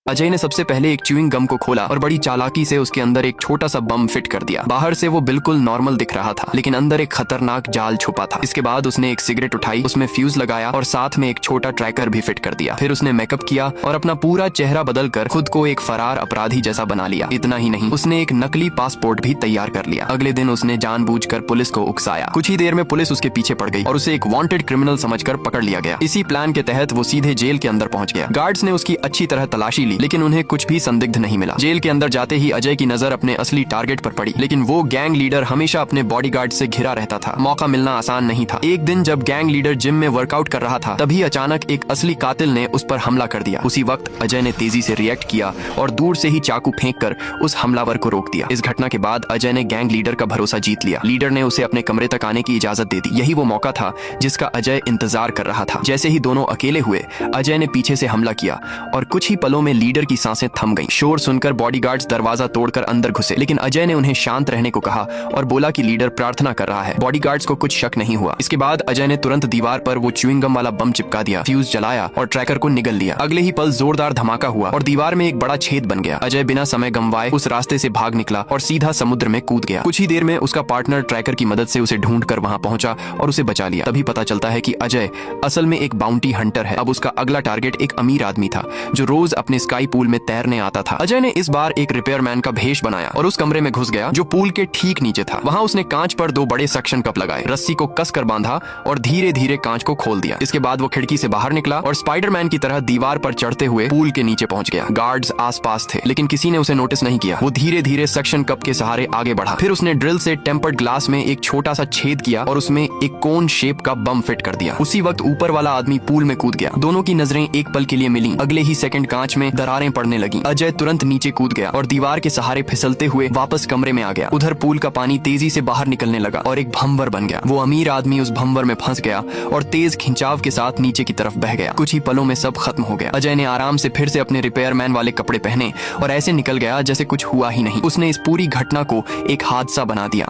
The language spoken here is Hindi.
अजय ने सबसे पहले एक च्युइंग गम को खोला और बड़ी चालाकी से उसके अंदर एक छोटा सा बम फिट कर दिया। बाहर से वो बिल्कुल नॉर्मल दिख रहा था, लेकिन अंदर एक खतरनाक जाल छुपा था। इसके बाद उसने एक सिगरेट उठाई, उसमें फ्यूज लगाया और साथ में एक छोटा ट्रैकर भी फिट कर दिया। फिर उसने मेकअप किया और अपना पूरा चेहरा बदल कर खुद को एक फरार अपराधी जैसा बना लिया। इतना ही नहीं, उसने एक नकली पासपोर्ट भी तैयार कर लिया। अगले दिन उसने जानबूझकर पुलिस को उकसाया। कुछ ही देर में पुलिस उसके पीछे पड़ गई और उसे एक वांटेड क्रिमिनल समझकर पकड़ लिया गया। इसी प्लान के तहत वो सीधे जेल के अंदर पहुंच गया। गार्ड्स ने उसकी अच्छी तरह तलाशी ली, लेकिन उन्हें कुछ भी संदिग्ध नहीं मिला। जेल के अंदर जाते ही अजय की नजर अपने असली टारगेट पर पड़ी, लेकिन वो गैंग लीडर हमेशा अपने बॉडीगार्ड से घिरा रहता था। मौका मिलना आसान नहीं था। एक दिन जब गैंग लीडर जिम में वर्कआउट कर रहा था, तभी अचानक एक असली कातिल ने उस पर हमला कर दिया। उसी वक्त अजय ने तेजी से रिएक्ट किया और दूर से ही चाकू फेंककर उस हमलावर को रोक दिया। इस घटना के बाद अजय ने गैंग लीडर का भरोसा जीत लिया। लीडर ने उसे अपने कमरे तक आने की इजाजत दे दी। यही वो मौका था जिसका अजय इंतजार कर रहा था। जैसे ही दोनों अकेले हुए, अजय ने पीछे से हमला किया और कुछ ही पलों में लीडर की सांसें थम गईं। शोर सुनकर बॉडीगार्ड्स दरवाजा तोड़कर अंदर घुसे, लेकिन अजय ने उन्हें शांत रहने को कहा और बोला कि लीडर प्रार्थना कर रहा है। बॉडीगार्ड्स को कुछ शक नहीं हुआ। इसके बाद अजय ने तुरंत दीवार पर वो च्युइंग गम वाला बम चिपका दिया, फ्यूज जलाया और ट्रैकर को निगल लिया। अगले ही पल जोरदार धमाका हुआ और दीवार में एक बड़ा छेद बन गया। अजय बिना समय गंवाए उस रास्ते से भाग निकला और सीधा समुद्र में कूद गया। कुछ ही देर में उसका पार्टनर ट्रैकर की मदद से उसे ढूंढ कर वहां पहुंचा और उसे बचा लिया। तभी पता चलता है कि अजय असल में एक बाउंटी हंटर है। अब उसका अगला टारगेट एक अमीर आदमी था जो रोज अपने स्काई पूल में तैरने आता था। अजय ने इस बार एक रिपेयरमैन का भेष बनाया और उस कमरे में घुस गया जो पूल के ठीक नीचे था। वहां उसने कांच पर 2 बड़े सक्शन कप लगाए, रस्सी को कसकर बांधा और धीरे धीरे कांच को खोल दिया। इसके बाद वो खिड़की से बाहर निकला और स्पाइडरमैन की तरह दीवार पर चढ़ते हुए पूल के नीचे पहुंच गया। गार्ड्स आसपास थे, लेकिन किसी ने उसे नोटिस नहीं किया। वो धीरे धीरे सक्शन कप के सहारे आगे बढ़ा। फिर उसने ड्रिल से टेम्पर्ड ग्लास में एक छोटा सा छेद किया और उसमें एक कोन शेप का बम फिट कर दिया। उसी वक्त ऊपर वाला आदमी पूल में कूद गया। दोनों की नजरें एक पल के लिए मिली। अगले ही सेकंड कांच में दरारें पड़ने लगी। अजय तुरंत नीचे कूद गया और दीवार के सहारे फिसलते हुए वापस कमरे में आ गया। उधर पूल का पानी तेजी से बाहर निकलने लगा और एक भंवर बन गया। वो अमीर आदमी उस भंवर में फंस गया और तेज खिंचाव के साथ नीचे की तरफ बह गया। कुछ ही पलों में सब खत्म हो गया। अजय ने आराम से फिर से अपने रिपेयरमैन वाले कपड़े पहने और ऐसे निकल गया जैसे कुछ हुआ ही नहीं। उसने इस पूरी घटना को एक हादसा बना दिया।